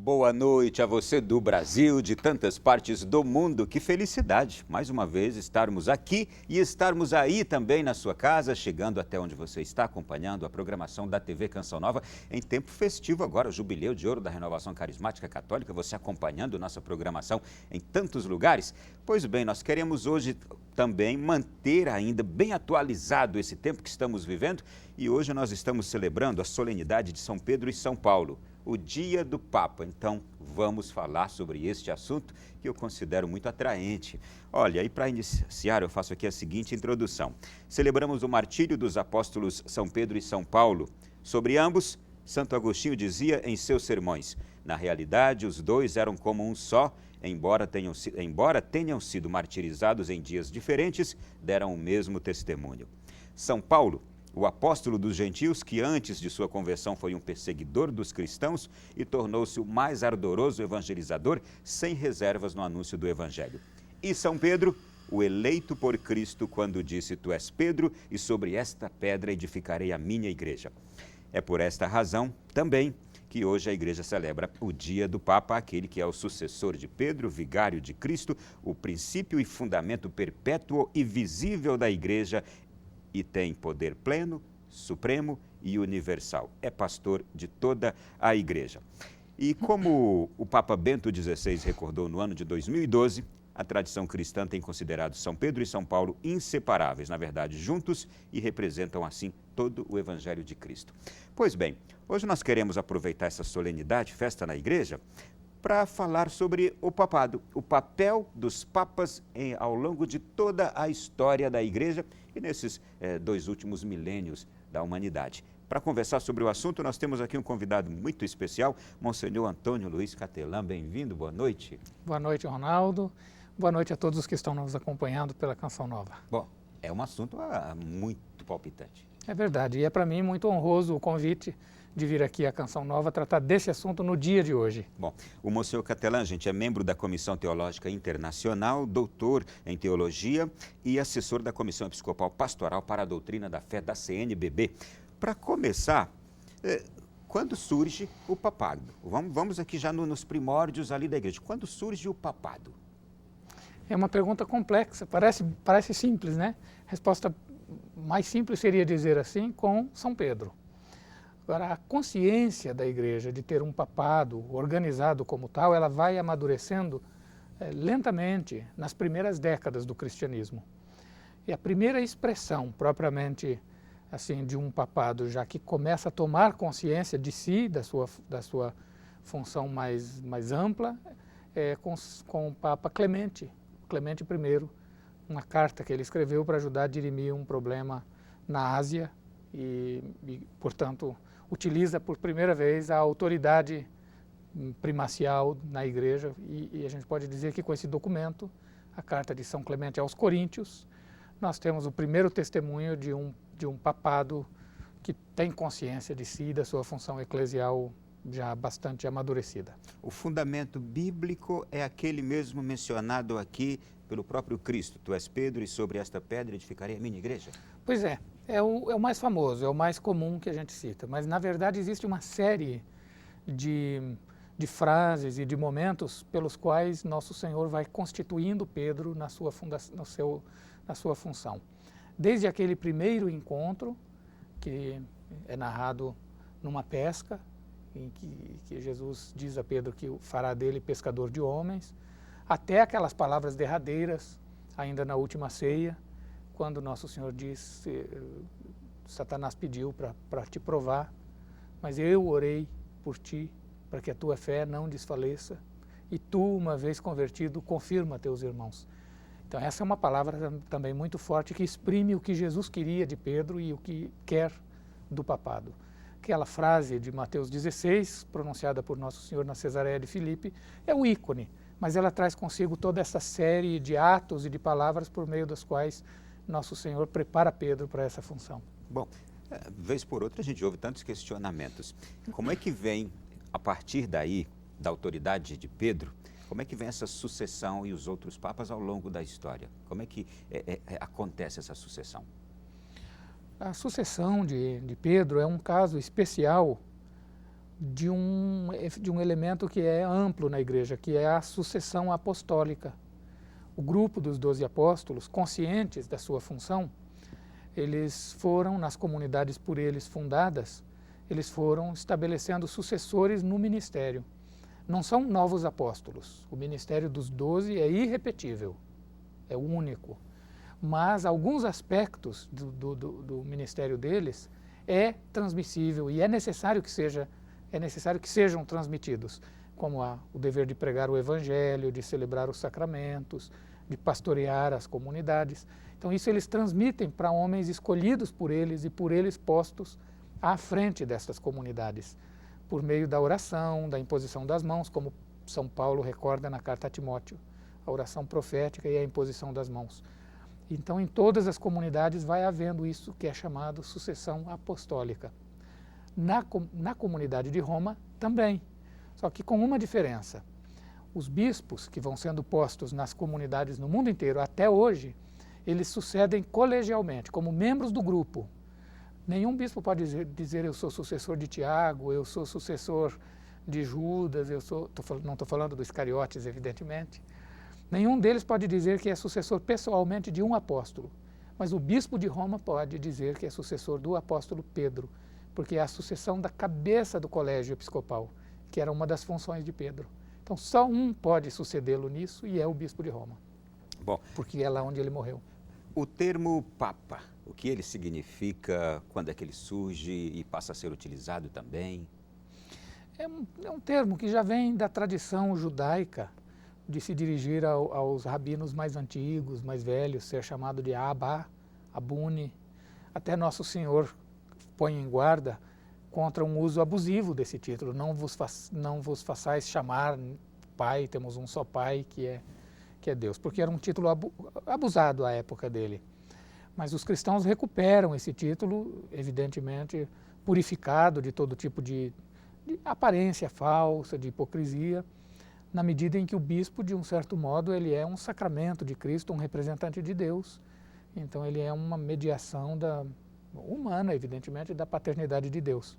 Boa noite a você do Brasil, de tantas partes do mundo. Que felicidade, mais uma vez, estarmos aqui e estarmos aí também na sua casa, chegando até onde você está, acompanhando a programação da TV Canção Nova em tempo festivo agora, o Jubileu de Ouro da Renovação Carismática Católica, você acompanhando nossa programação em tantos lugares. Pois bem, nós queremos hoje também manter ainda bem atualizado esse tempo que estamos vivendo e hoje nós estamos celebrando a solenidade de São Pedro e São Paulo, o Dia do Papa. Então, vamos falar sobre este assunto que eu considero muito atraente. Olha, e para iniciar, eu faço aqui a seguinte introdução. Celebramos o martírio dos apóstolos São Pedro e São Paulo. Sobre ambos, Santo Agostinho dizia em seus sermões: na realidade, os dois eram como um só, embora tenham sido martirizados em dias diferentes, deram o mesmo testemunho. São Paulo, o apóstolo dos gentios, que antes de sua conversão foi um perseguidor dos cristãos e tornou-se o mais ardoroso evangelizador, sem reservas no anúncio do evangelho. E São Pedro, o eleito por Cristo, quando disse: tu és Pedro, e sobre esta pedra edificarei a minha igreja. É por esta razão, também, que hoje a igreja celebra o Dia do Papa, aquele que é o sucessor de Pedro, vigário de Cristo, o princípio e fundamento perpétuo e visível da igreja, e tem poder pleno, supremo e universal. É pastor de toda a igreja. E como o Papa Bento XVI recordou no ano de 2012, a tradição cristã tem considerado São Pedro e São Paulo inseparáveis, na verdade, juntos, e representam assim todo o Evangelho de Cristo. Pois bem, hoje nós queremos aproveitar essa solenidade, festa na igreja, para falar sobre o papado, o papel dos papas ao longo de toda a história da igreja e nesses 2 últimos milênios da humanidade. Para conversar sobre o assunto, nós temos aqui um convidado muito especial, Monsenhor Antônio Luiz Catelan. Bem-vindo, boa noite. Boa noite, Ronaldo. Boa noite a todos os que estão nos acompanhando pela Canção Nova. Bom, é um assunto muito palpitante. É verdade, e é para mim muito honroso o convite de vir aqui à Canção Nova tratar desse assunto no dia de hoje. Bom, o Monsenhor Catelan, gente, é membro da Comissão Teológica Internacional, doutor em Teologia e assessor da Comissão Episcopal Pastoral para a Doutrina da Fé da CNBB. Para começar, quando surge o papado? Vamos aqui já nos primórdios ali da igreja. Quando surge o papado? É uma pergunta complexa, parece simples, né? A resposta mais simples seria dizer assim, com São Pedro. Agora, a consciência da igreja de ter um papado organizado como tal, ela vai amadurecendo lentamente nas primeiras décadas do cristianismo. E a primeira expressão propriamente assim de um papado, já que começa a tomar consciência de si, da sua função mais ampla, é com o Papa Clemente I, uma carta que ele escreveu para ajudar a dirimir um problema na Ásia e portanto, utiliza por primeira vez a autoridade primacial na igreja e a gente pode dizer que com esse documento, a carta de São Clemente aos Coríntios, nós temos o primeiro testemunho de um papado que tem consciência de si e da sua função eclesial já bastante amadurecida. O fundamento bíblico é aquele mesmo mencionado aqui pelo próprio Cristo. Tu és Pedro e sobre esta pedra edificarei a minha igreja. Pois é o mais famoso, é o mais comum que a gente cita, mas na verdade existe uma série de frases e de momentos pelos quais Nosso Senhor vai constituindo Pedro na sua função. Desde aquele primeiro encontro, que é narrado numa pesca, em que Jesus diz a Pedro que fará dele pescador de homens, até aquelas palavras derradeiras, ainda na última ceia, quando Nosso Senhor diz, Satanás pediu para te provar, mas eu orei por ti, para que a tua fé não desfaleça, e tu, uma vez convertido, confirma teus irmãos. Então essa é uma palavra também muito forte que exprime o que Jesus queria de Pedro e o que quer do papado. Aquela frase de Mateus 16, pronunciada por Nosso Senhor na Cesareia de Filipe, é o ícone, mas ela traz consigo toda essa série de atos e de palavras por meio das quais Nosso Senhor prepara Pedro para essa função. Bom, vez por outra a gente ouve tantos questionamentos. Como é que vem, a partir daí, da autoridade de Pedro, como é que vem essa sucessão e os outros papas ao longo da história? Como é que acontece essa sucessão? A sucessão de Pedro é um caso especial de um elemento que é amplo na igreja, que é a sucessão apostólica. O grupo dos 12 apóstolos, conscientes da sua função, eles foram, nas comunidades por eles fundadas, eles foram estabelecendo sucessores no ministério. Não são novos apóstolos. O ministério dos 12 é irrepetível, é único. Mas alguns aspectos do ministério deles é transmissível e é necessário que sejam transmitidos, como o dever de pregar o evangelho, de celebrar os sacramentos, de pastorear as comunidades. Então isso eles transmitem para homens escolhidos por eles e por eles postos à frente destas comunidades, por meio da oração, da imposição das mãos, como São Paulo recorda na carta a Timóteo, a oração profética e a imposição das mãos. Então, em todas as comunidades vai havendo isso que é chamado sucessão apostólica. Na comunidade de Roma também, só que com uma diferença. Os bispos que vão sendo postos nas comunidades no mundo inteiro até hoje, eles sucedem colegialmente, como membros do grupo. Nenhum bispo pode dizer eu sou sucessor de Tiago, eu sou sucessor de Judas, não estou falando dos Iscariotes, evidentemente. Nenhum deles pode dizer que é sucessor pessoalmente de um apóstolo, mas o bispo de Roma pode dizer que é sucessor do apóstolo Pedro, porque é a sucessão da cabeça do colégio episcopal, que era uma das funções de Pedro. Então só um pode sucedê-lo nisso e é o bispo de Roma, Bom, porque é lá onde ele morreu. o termo Papa, o que ele significa, quando é que ele surge e passa a ser utilizado também? É um termo que já vem da tradição judaica, de se dirigir aos rabinos mais antigos, mais velhos, ser chamado de Abba, Abune. Até Nosso Senhor põe em guarda contra um uso abusivo desse título. Não vos façais chamar Pai, temos um só Pai, que é Deus, porque era um título abusado à época dele. Mas os cristãos recuperam esse título, evidentemente purificado de todo tipo de aparência falsa, de hipocrisia, na medida em que o bispo, de um certo modo, ele é um sacramento de Cristo, um representante de Deus. Então ele é uma mediação humana, evidentemente, da paternidade de Deus.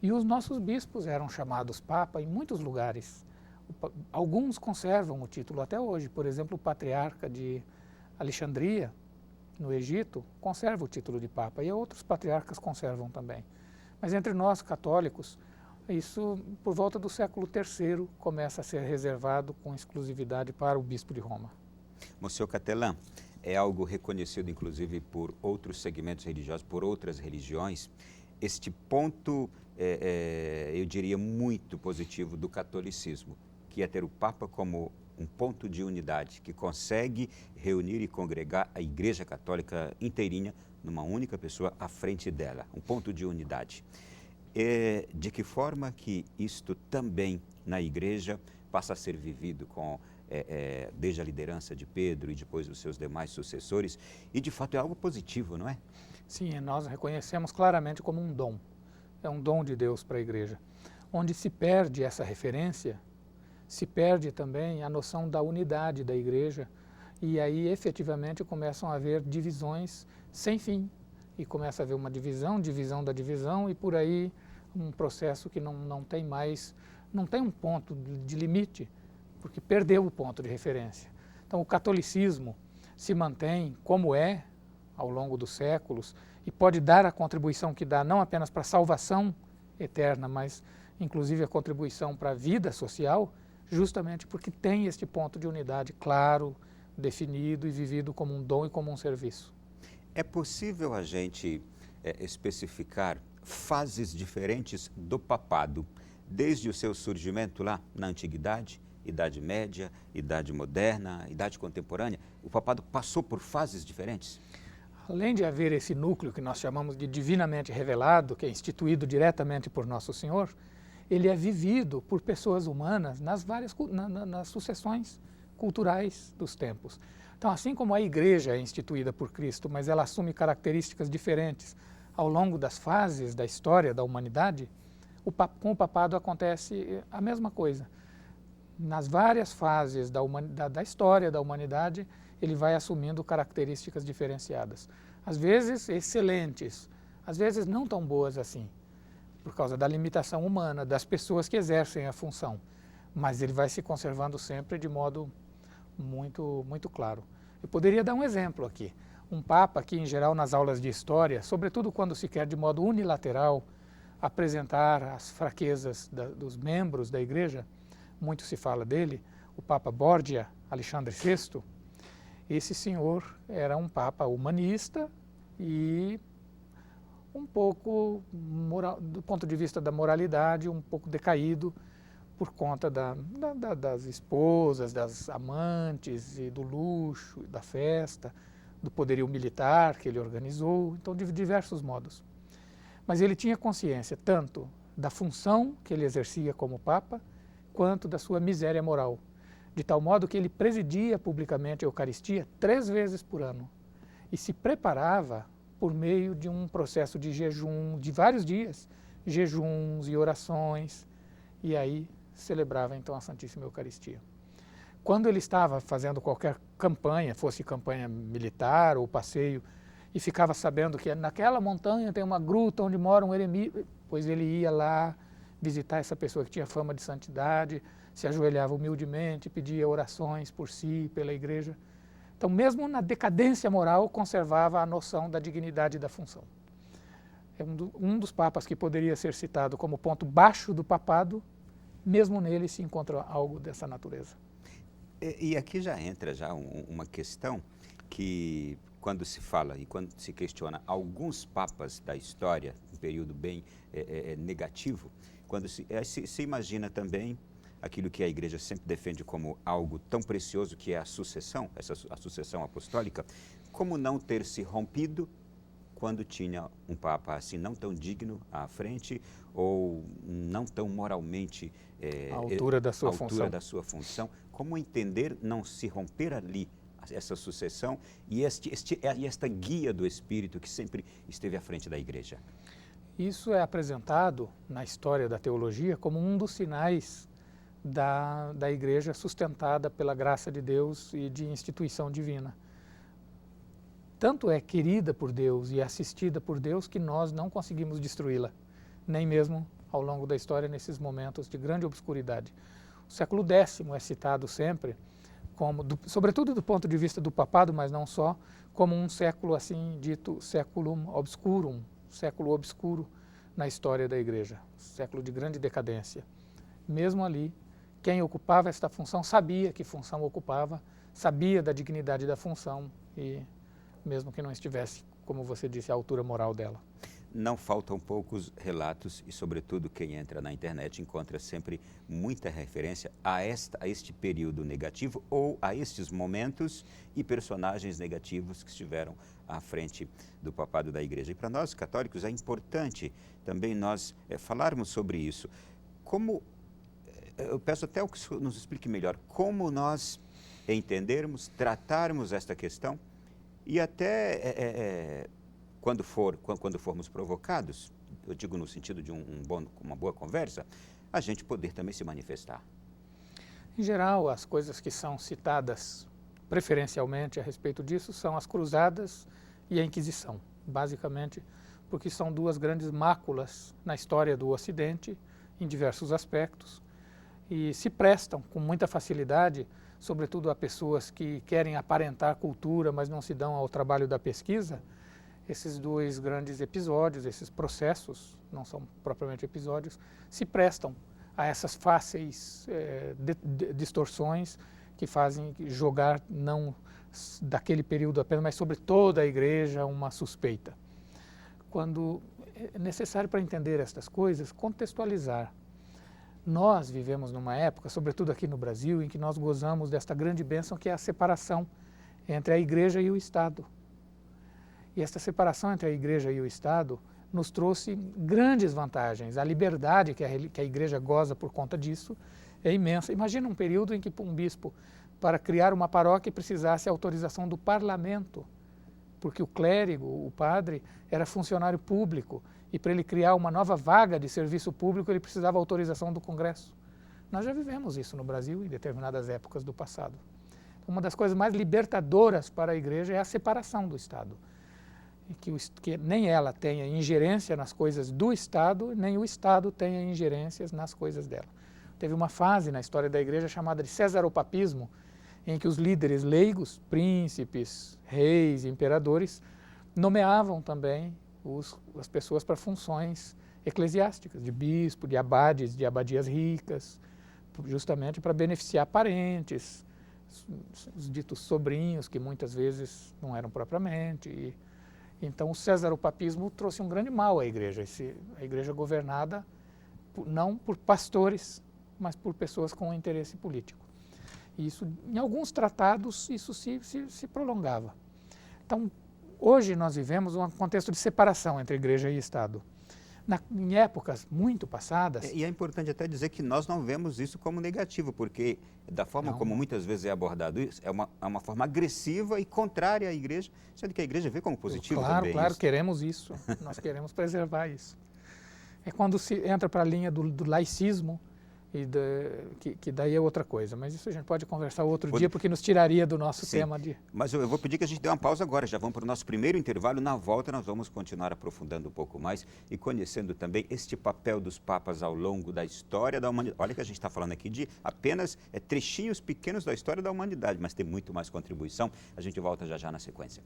E os nossos bispos eram chamados Papa em muitos lugares. Alguns conservam o título até hoje. Por exemplo, o patriarca de Alexandria, no Egito, conserva o título de Papa, e outros patriarcas conservam também. Mas entre nós, católicos, isso, por volta do século III, começa a ser reservado com exclusividade para o bispo de Roma. Monsenhor Catelan, é algo reconhecido, inclusive, por outros segmentos religiosos, por outras religiões. Este ponto, eu diria, muito positivo do catolicismo, que é ter o Papa como um ponto de unidade, que consegue reunir e congregar a Igreja Católica inteirinha numa única pessoa à frente dela, um ponto de unidade. De que forma que isto também na Igreja passa a ser vivido desde a liderança de Pedro e depois dos seus demais sucessores, e de fato é algo positivo, não é? Sim, nós reconhecemos claramente como um dom, é um dom de Deus para a Igreja. Onde se perde essa referência, se perde também a noção da unidade da Igreja, e aí efetivamente começam a haver divisões sem fim, e começa a haver uma divisão da divisão, e por aí um processo que não tem mais, não tem um ponto de limite, porque perdeu o ponto de referência. Então o catolicismo se mantém como é ao longo dos séculos e pode dar a contribuição que dá não apenas para a salvação eterna, mas inclusive a contribuição para a vida social, justamente porque tem este ponto de unidade claro, definido e vivido como um dom e como um serviço. É possível a gente especificar fases diferentes do papado, desde o seu surgimento lá na Antiguidade, Idade Média, Idade Moderna, Idade Contemporânea? O papado passou por fases diferentes? Além de haver esse núcleo que nós chamamos de divinamente revelado, que é instituído diretamente por Nosso Senhor, ele é vivido por pessoas humanas nas sucessões culturais dos tempos. Então, assim como a Igreja é instituída por Cristo, mas ela assume características diferentes ao longo das fases da história da humanidade, com o papado acontece a mesma coisa. Nas várias fases da história da humanidade, ele vai assumindo características diferenciadas. Às vezes excelentes, às vezes não tão boas assim, por causa da limitação humana, das pessoas que exercem a função. Mas ele vai se conservando sempre de modo muito claro. Eu poderia dar um exemplo aqui. Um Papa que, em geral, nas aulas de história, sobretudo quando se quer de modo unilateral apresentar as fraquezas dos membros da Igreja, muito se fala dele, o Papa Borgia, Alexandre VI. Esse senhor era um Papa humanista e um pouco, do ponto de vista da moralidade, um pouco decaído por conta das esposas, das amantes, e do luxo, da festa, do poderio militar que ele organizou, então de diversos modos. Mas ele tinha consciência tanto da função que ele exercia como Papa, quanto da sua miséria moral, de tal modo que ele presidia publicamente a Eucaristia 3 vezes por ano e se preparava por meio de um processo de jejum de vários dias, jejuns e orações, e aí celebrava então a Santíssima Eucaristia. Quando ele estava fazendo qualquer campanha, fosse campanha militar ou passeio, e ficava sabendo que naquela montanha tem uma gruta onde mora um eremita, pois ele ia lá visitar essa pessoa que tinha fama de santidade, se ajoelhava humildemente, pedia orações por si, pela igreja. Então, mesmo na decadência moral, conservava a noção da dignidade da função. É um dos papas que poderia ser citado como ponto baixo do papado, mesmo nele se encontra algo dessa natureza. E aqui já entra uma questão que, quando se fala e quando se questiona alguns papas da história, um período bem negativo, quando se imagina também aquilo que a Igreja sempre defende como algo tão precioso, que é a sucessão, a sucessão apostólica, como não ter se rompido quando tinha um Papa assim não tão digno à frente ou não tão moralmente à altura da sua função. Como entender não se romper ali essa sucessão e esta guia do Espírito que sempre esteve à frente da Igreja? Isso é apresentado na história da teologia como um dos sinais da Igreja sustentada pela graça de Deus e de instituição divina. Tanto é querida por Deus e assistida por Deus que nós não conseguimos destruí-la, nem mesmo ao longo da história nesses momentos de grande obscuridade. O século X é citado sempre, sobretudo do ponto de vista do papado, mas não só, como um século assim dito séculum obscurum, século obscuro na história da Igreja, século de grande decadência. Mesmo ali, quem ocupava esta função sabia que função ocupava, sabia da dignidade da função e mesmo que não estivesse, como você disse, à altura moral dela. Não faltam poucos relatos e, sobretudo, quem entra na internet encontra sempre muita referência a este período negativo ou a estes momentos e personagens negativos que estiveram à frente do papado da Igreja. E para nós, católicos, é importante também nós falarmos sobre isso. Eu peço até que o senhor nos explique melhor como nós entendermos, tratarmos esta questão e até quando formos provocados, eu digo no sentido de uma boa conversa, a gente poder também se manifestar. Em geral, as coisas que são citadas preferencialmente a respeito disso são as cruzadas e a Inquisição, basicamente porque são 2 grandes máculas na história do Ocidente, em diversos aspectos, e se prestam com muita facilidade, sobretudo a pessoas que querem aparentar cultura, mas não se dão ao trabalho da pesquisa. Esses 2 grandes episódios, esses processos, não são propriamente episódios, se prestam a essas fáceis distorções que fazem jogar não daquele período apenas, mas sobre toda a Igreja uma suspeita. Quando é necessário para entender estas coisas, contextualizar. Nós vivemos numa época, sobretudo aqui no Brasil, em que nós gozamos desta grande bênção que é a separação entre a Igreja e o Estado. E esta separação entre a Igreja e o Estado nos trouxe grandes vantagens. A liberdade que a Igreja goza por conta disso é imensa. Imagina um período em que um bispo, para criar uma paróquia, precisasse autorização do parlamento, porque o clérigo, o padre, era funcionário público e para ele criar uma nova vaga de serviço público ele precisava autorização do Congresso. Nós já vivemos isso no Brasil em determinadas épocas do passado. Uma das coisas mais libertadoras para a Igreja é a separação do Estado. que nem ela tenha ingerência nas coisas do Estado, nem o Estado tenha ingerências nas coisas dela. Teve uma fase na história da igreja chamada de cesaropapismo, em que os líderes leigos, príncipes, reis, imperadores, nomeavam também as pessoas para funções eclesiásticas, de bispo, de abades, de abadias ricas, justamente para beneficiar parentes, os ditos sobrinhos, que muitas vezes não eram propriamente. Então o cesaropapismo trouxe um grande mal à igreja, a igreja governada não por pastores, mas por pessoas com interesse político. E isso, em alguns tratados, isso se prolongava. Então, hoje nós vivemos um contexto de separação entre igreja e Estado. Em épocas muito passadas... E é importante até dizer que nós não vemos isso como negativo, porque da forma como muitas vezes é abordado isso, é uma forma agressiva e contrária à igreja, sendo que a igreja vê como positivo também. Claro, queremos isso, nós queremos preservar isso. É quando se entra para a linha do laicismo, que daí é outra coisa, mas isso a gente pode conversar outro dia, porque nos tiraria do nosso tema de... Mas eu vou pedir que a gente dê uma pausa agora, já vamos para o nosso primeiro intervalo, na volta nós vamos continuar aprofundando um pouco mais e conhecendo também este papel dos papas ao longo da história da humanidade. Olha que a gente está falando aqui de apenas trechinhos pequenos da história da humanidade, mas tem muito mais contribuição, a gente volta já já na sequência.